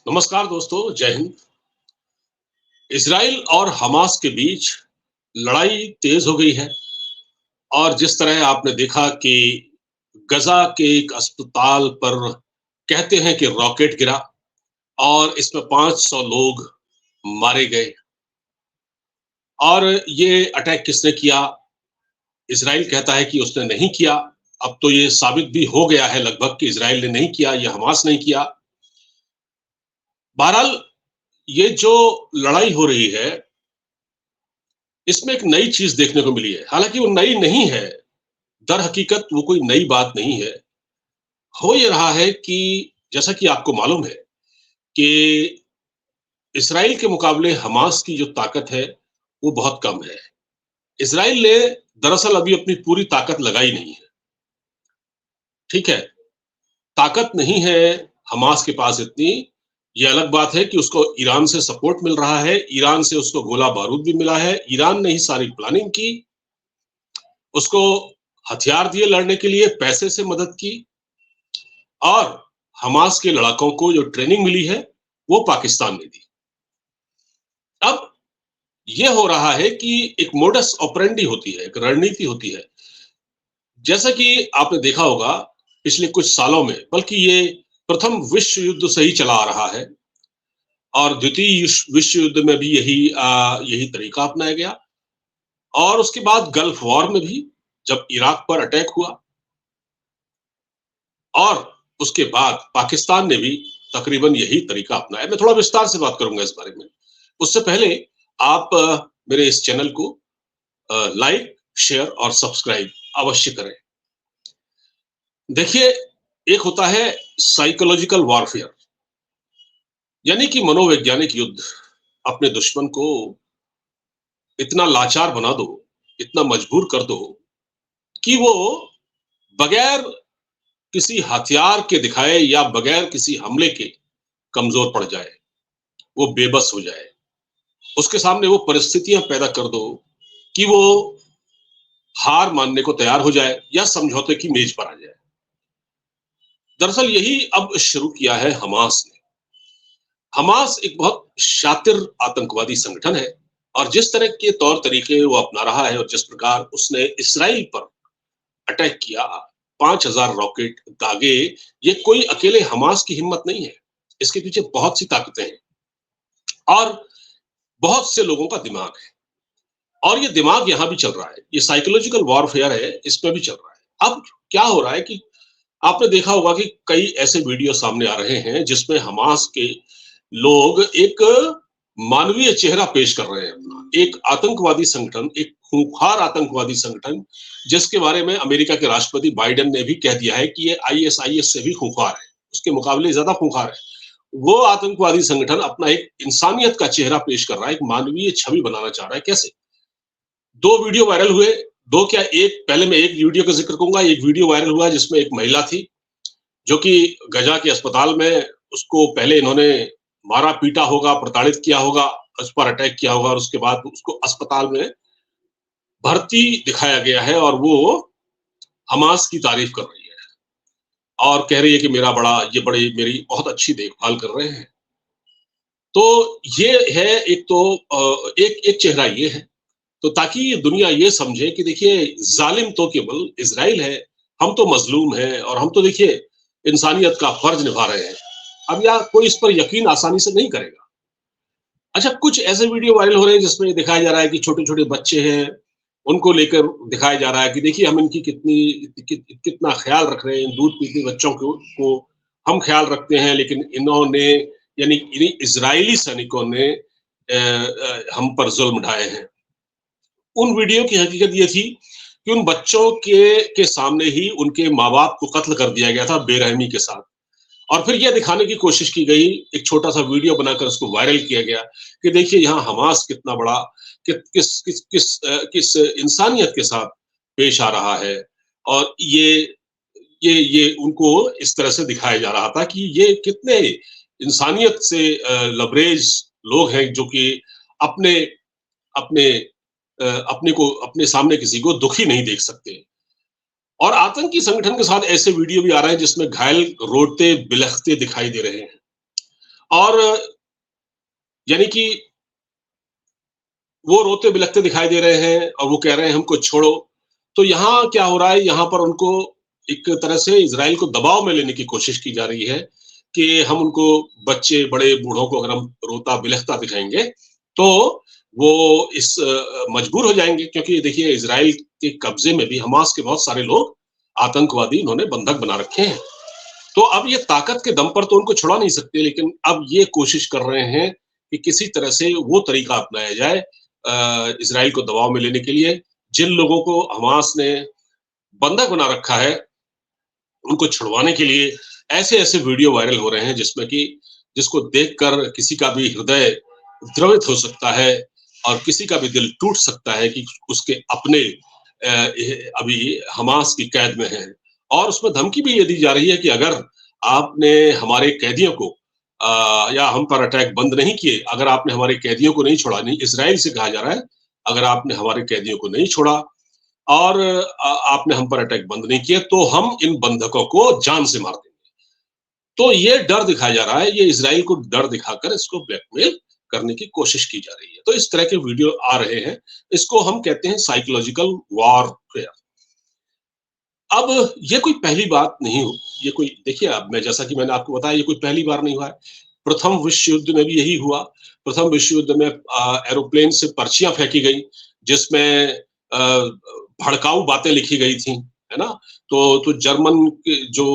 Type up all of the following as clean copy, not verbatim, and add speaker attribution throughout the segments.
Speaker 1: नमस्कार दोस्तों, जय हिंद। इजराइल और हमास के बीच लड़ाई तेज हो गई है और जिस तरह आपने देखा कि गजा के एक अस्पताल पर कहते हैं कि रॉकेट गिरा और इसमें 500 लोग मारे गए। और ये अटैक किसने किया? इजराइल कहता है कि उसने नहीं किया। अब तो ये साबित भी हो गया है लगभग कि इजराइल ने नहीं किया, ये हमास नहीं किया। बहरहाल ये जो लड़ाई हो रही है इसमें एक नई चीज देखने को मिली है, हालांकि वो नई नहीं है। दर हकीकत वो कोई नई बात नहीं है। हो ये रहा है कि जैसा कि आपको मालूम है कि इसराइल के मुकाबले हमास की जो ताकत है वो बहुत कम है। इसराइल ने दरअसल अभी अपनी पूरी ताकत लगाई नहीं है। ठीक है, ताकत नहीं है हमास के पास इतनी। ये अलग बात है कि उसको ईरान से सपोर्ट मिल रहा है, ईरान से उसको गोला बारूद भी मिला है। ईरान ने ही सारी प्लानिंग की, उसको हथियार दिए लड़ने के लिए, पैसे से मदद की। और हमास के लड़ाकों को जो ट्रेनिंग मिली है वो पाकिस्तान ने दी। अब यह हो रहा है कि एक मोडस ऑपरेंडी होती है, एक रणनीति होती है। जैसा कि आपने देखा होगा पिछले कुछ सालों में, बल्कि ये प्रथम विश्व युद्ध से ही चला आ रहा है और द्वितीय विश्व युद्ध में भी यही तरीका अपनाया गया। और उसके बाद गल्फ वॉर में भी जब इराक पर अटैक हुआ, और उसके बाद पाकिस्तान ने भी तकरीबन यही तरीका अपनाया। मैं थोड़ा विस्तार से बात करूंगा इस बारे में। उससे पहले आप मेरे इस चैनल को लाइक, शेयर और सब्सक्राइब अवश्य करें। देखिए, एक होता है साइकोलॉजिकल वॉरफेयर, यानी कि मनोवैज्ञानिक युद्ध। अपने दुश्मन को इतना लाचार बना दो, इतना मजबूर कर दो कि वो बगैर किसी हथियार के दिखाए या बगैर किसी हमले के कमजोर पड़ जाए, वो बेबस हो जाए। उसके सामने वो परिस्थितियां पैदा कर दो कि वो हार मानने को तैयार हो जाए या समझौते की मेज पर आ जाए। दरअसल यही अब शुरू किया है हमास ने। हमास एक बहुत शातिर आतंकवादी संगठन है और जिस तरह के तौर तरीके वो अपना रहा है और जिस प्रकार उसने इसराइल पर अटैक किया, 5,000 रॉकेट दागे, ये कोई अकेले हमास की हिम्मत नहीं है। इसके पीछे बहुत सी ताकतें हैं और बहुत से लोगों का दिमाग है। और ये दिमाग यहां भी चल रहा है, ये साइकोलॉजिकल वॉरफेयर है, इसमें भी चल रहा है। अब क्या हो रहा है कि आपने देखा होगा कि कई ऐसे वीडियो सामने आ रहे हैं जिसमें हमास के लोग एक मानवीय चेहरा पेश कर रहे हैं अपना। एक आतंकवादी संगठन, एक खूंखार आतंकवादी संगठन, जिसके बारे में अमेरिका के राष्ट्रपति बाइडेन ने भी कह दिया है कि ये आईएसआईएस से भी खूंखार है, उसके मुकाबले ज्यादा खूंखार है। वो आतंकवादी संगठन अपना एक इंसानियत का चेहरा पेश कर रहा है, एक मानवीय छवि बनाना चाह रहा है। कैसे? 2 वीडियो वायरल हुए, दो क्या, एक, पहले मैं एक वीडियो का जिक्र करूंगा। एक वीडियो वायरल हुआ जिसमें एक महिला थी जो कि गजा के अस्पताल में, उसको पहले इन्होंने मारा पीटा होगा, प्रताड़ित किया होगा, उस पर अटैक किया होगा और उसके बाद उसको अस्पताल में भर्ती दिखाया गया है और वो हमास की तारीफ कर रही है और कह रही है कि मेरी बहुत अच्छी देखभाल कर रहे हैं। तो ये है एक तो एक एक चेहरा ये है, तो ताकि ये दुनिया ये समझे कि देखिए, जालिम तो केवल इजराइल है, हम तो मजलूम हैं और हम तो देखिए इंसानियत का फर्ज निभा रहे हैं। अब यार कोई इस पर यकीन आसानी से नहीं करेगा। अच्छा, कुछ ऐसे वीडियो वायरल हो रहे हैं जिसमें दिखाया जा रहा है कि छोटे छोटे बच्चे हैं, उनको लेकर दिखाया जा रहा है कि देखिए हम इनकी कितना ख्याल रख रहे हैं, दूध पीते बच्चों को हम ख्याल रखते हैं, लेकिन इन्होंने, यानी इन्हीं इजरायली सैनिकों ने हम पर जुल्म ढाए हैं। उन वीडियो की हकीकत ये थी कि उन बच्चों के सामने ही उनके माँ बाप को कत्ल कर दिया गया था बेरहमी के साथ। और फिर यह दिखाने की कोशिश की गई, एक छोटा सा वीडियो बनाकर उसको वायरल किया गया कि देखिए यहाँ हमास कितना बड़ा, किस इंसानियत के साथ पेश आ रहा है। और ये उनको इस तरह से दिखाया जा रहा था कि ये कितने इंसानियत से लबरेज लोग हैं जो कि अपने अपने अपने सामने किसी को दुखी नहीं देख सकते। और आतंकी संगठन के साथ ऐसे वीडियो भी आ रहे हैं जिसमें घायल रोते बिलखते दिखाई दे रहे हैं। और यानी कि वो रोते बिलखते दिखाई दे रहे हैं और वो कह रहे हैं हमको छोड़ो। तो यहाँ क्या हो रहा है, यहाँ पर उनको एक तरह से इज़राइल को दबाव में लेने की कोशिश की जा रही है कि हम उनको बच्चे, बड़े, बूढ़ों को अगर हम रोता बिलखता दिखाएँगे, तो वो मजबूर हो जाएँगे, क्योंकि देखिए इज़राइल के कब्ज़े में भी हमास के बहुत सारे लोग आतंकवादी इन्होंने बंधक बना रखे हैं। तो अब ये ताकत के दम पर तो उनको छुड़ा नहीं सकते, लेकिन अब ये कोशिश कर रहे हैं कि किसी तरह से वो तरीका अपनाया जाए इज़राइल को दबाव में लेने के लिए। जिन लोगों को हमास ने बंधक बना रखा है, उनको छुड़वाने के लिए ऐसे-ऐसे वीडियो वायरल हो रहे हैं जिसमें कि जिसको देखकर किसी का भी हृदय द्रवित हो सकता है और किसी का भी दिल टूट सकता है कि उसके अपने अभी हमास की कैद में हैं। और उसमें धमकी भी ये दी जा रही है कि अगर आपने हमारे कैदियों को या हम पर अटैक बंद नहीं किए, अगर आपने हमारे कैदियों को नहीं छोड़ा, नहीं इज़राइल से कहा जा रहा है, अगर आपने हमारे कैदियों को नहीं छोड़ा और आपने हम पर अटैक बंद नहीं किए, तो हम इन बंधकों को जान से मार देंगे। तो ये डर दिखाया जा रहा है, ये इज़राइल को डर दिखाकर इसको ब्लैकमेल करने की कोशिश की जा रही है। तो इस तरह के वीडियो आ रहे हैं, इसको हम कहते हैं साइकोलॉजिकल वॉरफेयर। अब ये कोई पहली बात नहीं हो, ये कोई देखिए अब मैं जैसा कि मैंने आपको बताया ये कोई पहली बार नहीं हुआ है। प्रथम विश्व युद्ध में भी यही हुआ। प्रथम विश्व युद्ध में एरोप्लेन से पर्चियाँ फेंकी गई, जिसमें भड़काऊ बातें लिखी गई थीं, है ना? तो जर्मन के जो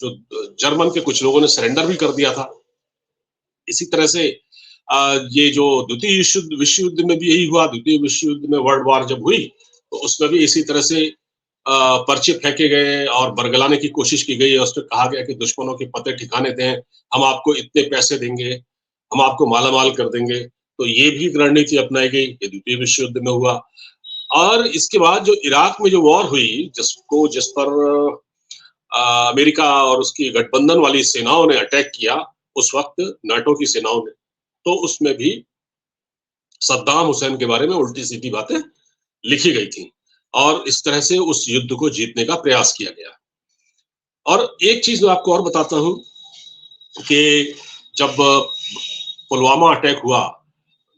Speaker 1: जर्मन के कुछ लोगों ने सरेंडर भी कर दिया था। इसी तरह से ये जो द्वितीय विश्व युद्ध में भी यही हुआ। द्वितीय विश्व युद्ध में वर्ल्ड वॉर जब हुई, तो उसमें भी इसी तरह से पर्चे फेंके गए और बरगलाने की कोशिश की गई और उसमें कहा गया कि दुश्मनों के पते ठिकाने दें, हम आपको इतने पैसे देंगे, हम आपको मालामाल कर देंगे। तो ये भी एक रणनीति अपनाई गई, ये द्वितीय विश्व युद्ध में हुआ। और इसके बाद जो इराक में जो वॉर हुई, जिस पर अमेरिका और उसकी गठबंधन वाली सेनाओं ने अटैक किया, उस वक़्त नाटो की सेनाओं ने, तो उसमें भी सद्दाम हुसैन के बारे में उल्टी-सीधी बातें लिखी गई थी और इस तरह से उस युद्ध को जीतने का प्रयास किया गया। और एक चीज़ मैं आपको और बताता हूँ कि जब पुलवामा अटैक हुआ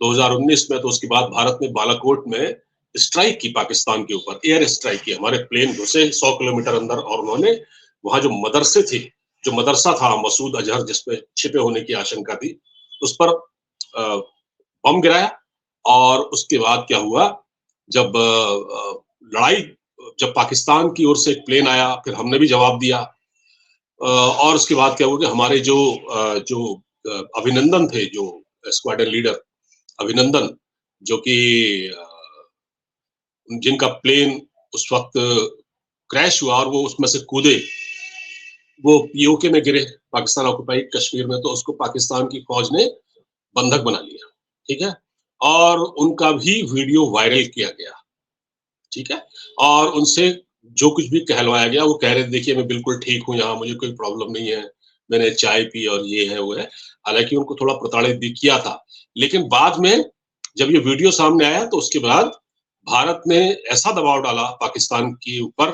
Speaker 1: 2019 में, तो उसके बाद भारत ने बालाकोट में स्ट्राइक की पाकिस्तान के ऊपर, एयर स्ट्राइक की। हमारे प्लेन घुसे 100 किलोमीटर अंदर और उन्होंने वहाँ जो मदरसे थे, जो मदरसा था मसूद अजहर जिसपे छिपे होने की आशंका थी, उस पर बम गिराया। और उसके बाद क्या हुआ, जब लड़ाई जब पाकिस्तान की ओर से एक प्लेन आया, फिर हमने भी जवाब दिया। और उसके बाद क्या हुआ कि हमारे जो अभिनंदन थे, जो स्क्वाड्रन लीडर अभिनंदन, जो कि जिनका प्लेन उस वक़्त क्रैश हुआ और वो उसमें से कूदे, वो पीओके में गिरे, पाकिस्तान ऑक्युपाइड कश्मीर में, तो उसको पाकिस्तान की फ़ौज ने बंधक बना लिया, ठीक है? और उनका भी वीडियो वायरल किया गया, ठीक है? और उनसे जो कुछ भी कहलवाया गया, वो कह रहे थे देखिए मैं बिल्कुल ठीक हूँ, यहाँ मुझे कोई प्रॉब्लम नहीं है, मैंने चाय पी और ये है, वो है। हालाँकि उनको थोड़ा प्रताड़ित भी किया था, लेकिन बाद में जब ये वीडियो सामने आया तो उसके बाद भारत ने ऐसा दबाव डाला पाकिस्तान के ऊपर,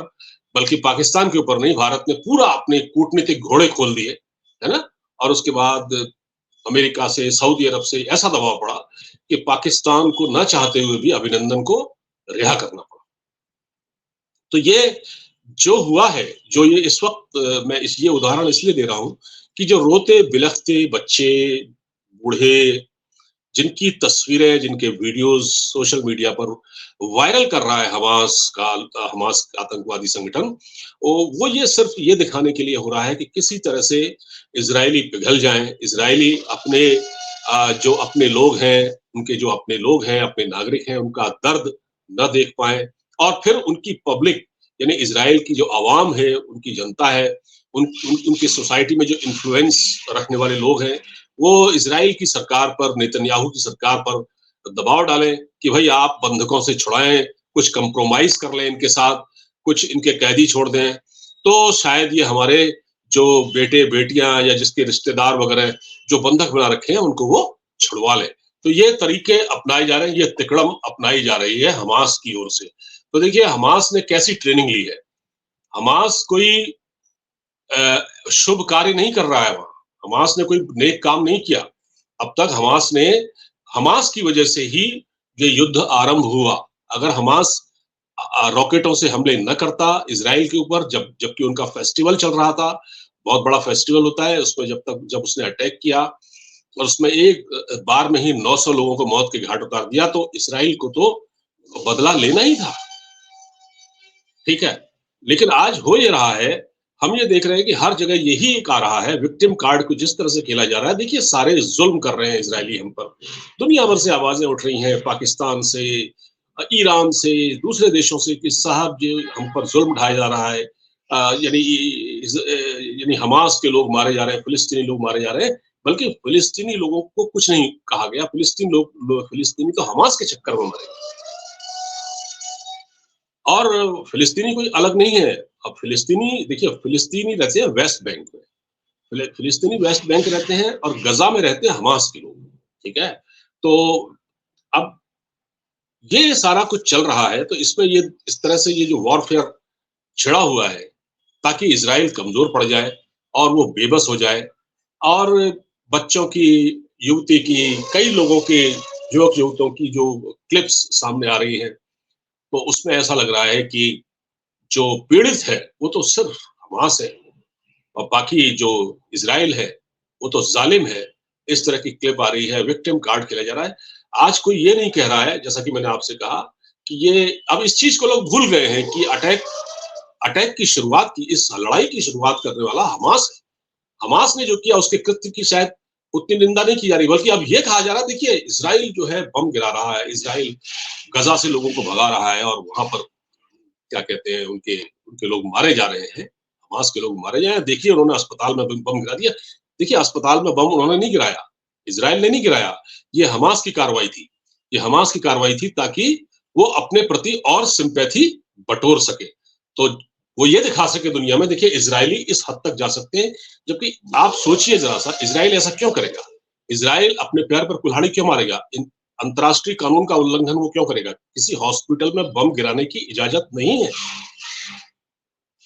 Speaker 1: बल्कि पाकिस्तान के ऊपर नहीं, भारत ने पूरा अपने कूटनीतिक घोड़े खोल दिए, है ना? और उसके बाद अमेरिका से, सऊदी अरब से ऐसा दबाव पड़ा कि पाकिस्तान को ना चाहते हुए भी अभिनंदन को रिहा करना पड़ा। तो ये जो हुआ है, जो ये इस वक़्त मैं ये उदाहरण इसलिए दे रहा हूँ कि जो रोते-बिलखते बच्चे, बूढ़े, जिनकी तस्वीरें, जिनके वीडियोज़ सोशल मीडिया पर वायरल कर रहा है हमास आतंकवादी संगठन, वो ये सिर्फ़ ये दिखाने के लिए हो रहा है कि किसी तरह से इज़राइली पिघल जाएँ, इज़राइली अपने जो अपने लोग हैं, उनके जो अपने लोग हैं, अपने नागरिक हैं, उनका दर्द ना देख पाएँ और फिर उनकी पब्लिक, यानी इज़राइल की जो अवाम है, उनकी जनता है, उनकी सोसाइटी में जो इन्फ्लुएंस रखने वाले लोग हैं, वो इज़राइल की सरकार पर, नेतन्याहू की सरकार पर दबाव डालें कि भई आप बंधकों से छुड़ाएँ, कुछ कंप्रोमाइज़ कर लें इनके साथ, कुछ इनके कैदी छोड़ दें, तो शायद ये हमारे जो बेटे-बेटियाँ या जिसके रिश्तेदार वगैरह जो बंधक बना रखे हैं, उनको वो छुड़वा लें। तो ये तरीके अपनाए जा रहे हैं, ये तिकड़म अपनाई जा रही है हमास की ओर से। तो देखिए हमास ने कैसी ट्रेनिंग ली है। हमास कोई शुभ कार्य नहीं कर रहा है वहाँ। हमास ने कोई नेक काम नहीं किया। अब तक हमास की वजह से ही ये युद्ध आरंभ हुआ। अगर हमास रॉकेटों से हमले न करता इज़राइल के ऊपर, जबकि उनका फेस्टिवल चल रहा था, बहुत बड़ा फेस्टिवल होता है, उसमें जब उसने अटैक किया और उसमें एक बार में ही 900 लोगों को मौत के घाट उतार दिया, तो इज़राइल को तो बदला लेना ही था। ठीक है? लेकिन आज हो ये रहा है, हम ये देख रहे हैं कि हर जगह यही एक आ रहा है, विक्टिम कार्ड को जिस तरह से खेला जा रहा है। देखिए, सारे ज़ुल्म कर रहे हैं इज़राइली हम पर। दुनिया भर से आवाज़ें उठ रही हैं, पाकिस्तान से, ईरान से, दूसरे देशों से कि साहब ये हम पर ज़ुल्म ढाया जा रहा है। यानी हमास के लोग मारे जा रहे हैं, फ़िलिस्तीनी लोग मारे जा रहे हैं, बल्कि फ़िलिस्तीनी लोगों को कुछ नहीं कहा गया। फ़िलिस्तीनी तो हमास के चक्कर में मरे। और फ़िलिस्तीनी कोई अलग नहीं है। अब फ़िलिस्तीनी देखिए, फ़िलिस्तीनी रहते हैं वेस्ट बैंक में। फ़िलिस्तीनी वेस्ट बैंक रहते हैं और गज़ा में रहते हैं हमास के लोग, ठीक है? तो अब ये सारा कुछ चल रहा है, तो इसमें ये इस तरह से ये जो वॉरफेयर छिड़ा हुआ है, ताकि इज़राइल कमज़ोर पड़ जाए और वो बेबस हो जाए और बच्चों की, युवती की, कई लोगों के, युवक-युवतियों की जो क्लिप्स सामने आ रही हैं, तो उसमें ऐसा लग रहा है कि जो पीड़ित है, वो तो सिर्फ हमास है और बाकी जो इज़राइल है, वो तो ज़ालिम है। इस तरह की क्लिप आ रही है, विक्टिम कार्ड खेला जा रहा है। आज कोई ये नहीं कह रहा है, जैसा कि मैंने आपसे कहा, कि ये अब इस चीज़ को लोग भूल गए हैं कि अटैक की शुरुआत की, इस लड़ाई की शुरुआत करने वाला हमास है। हमास ने जो किया उसके कृत्य की शायद उतनी निंदा नहीं की जा रही, बल्कि अब ये कहा जा रहा है, देखिए इज़राइल जो है बम गिरा रहा है, इज़राइल गज़ा से लोगों को भगा रहा है और वहाँ पर क्या कहते हैं, उनके उनके लोग मारे जा रहे हैं, हमास के लोग मारे जा रहे हैं। देखिए, उन्होंने अस्पताल में बम गिरा दिया। देखिए, अस्पताल में बम उन्होंने नहीं गिराया, इज़राइल ने नहीं गिराया, ये हमास की कार्रवाई थी। ये हमास की कार्रवाई थी ताकि वो अपने प्रति और सिम्पैथी बटोर सके। तो वो ये दिखा सके दुनिया में, देखिए इज़राइली इस हद तक जा सकते हैं, जबकि आप सोचिए ज़रा-सा, इज़राइल ऐसा क्यों करेगा? इज़राइल अपने पैर पर कुल्हाड़ी क्यों मारेगा? अंतर्राष्ट्रीय कानून का उल्लंघन वो क्यों करेगा? किसी हॉस्पिटल में बम गिराने की इजाज़त नहीं है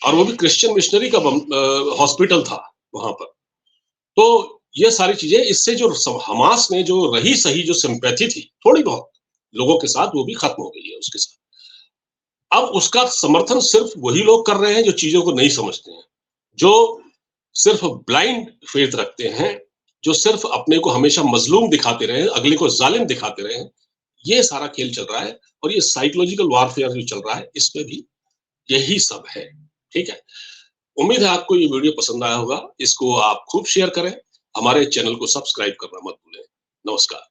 Speaker 1: और वो भी क्रिश्चियन मिशनरी का हॉस्पिटल था वहाँ पर। तो ये सारी चीज़ें, इससे जो हमास ने जो रही सही जो सिम्पैथी थी, थोड़ी बहुत लोगों के साथ, वो भी खत्म हो गई है उसके साथ। अब उसका समर्थन सिर्फ वही लोग कर रहे हैं जो चीज़ों को नहीं समझते हैं, जो सिर्फ ब्लाइंड फेथ रखते हैं, जो सिर्फ अपने को हमेशा मज़लूम दिखाते रहे हैं, अगले को ज़ालिम दिखाते रहे हैं। ये सारा खेल चल रहा है और ये साइकोलॉजिकल वॉरफेयर जो चल रहा है, इसमें भी यही सब है, ठीक है? उम्मीद है आपको ये वीडियो पसंद आया होगा। इसको आप खूब शेयर करें। हमारे चैनल को सब्सक्राइब करना मत भूलें। नमस्कार।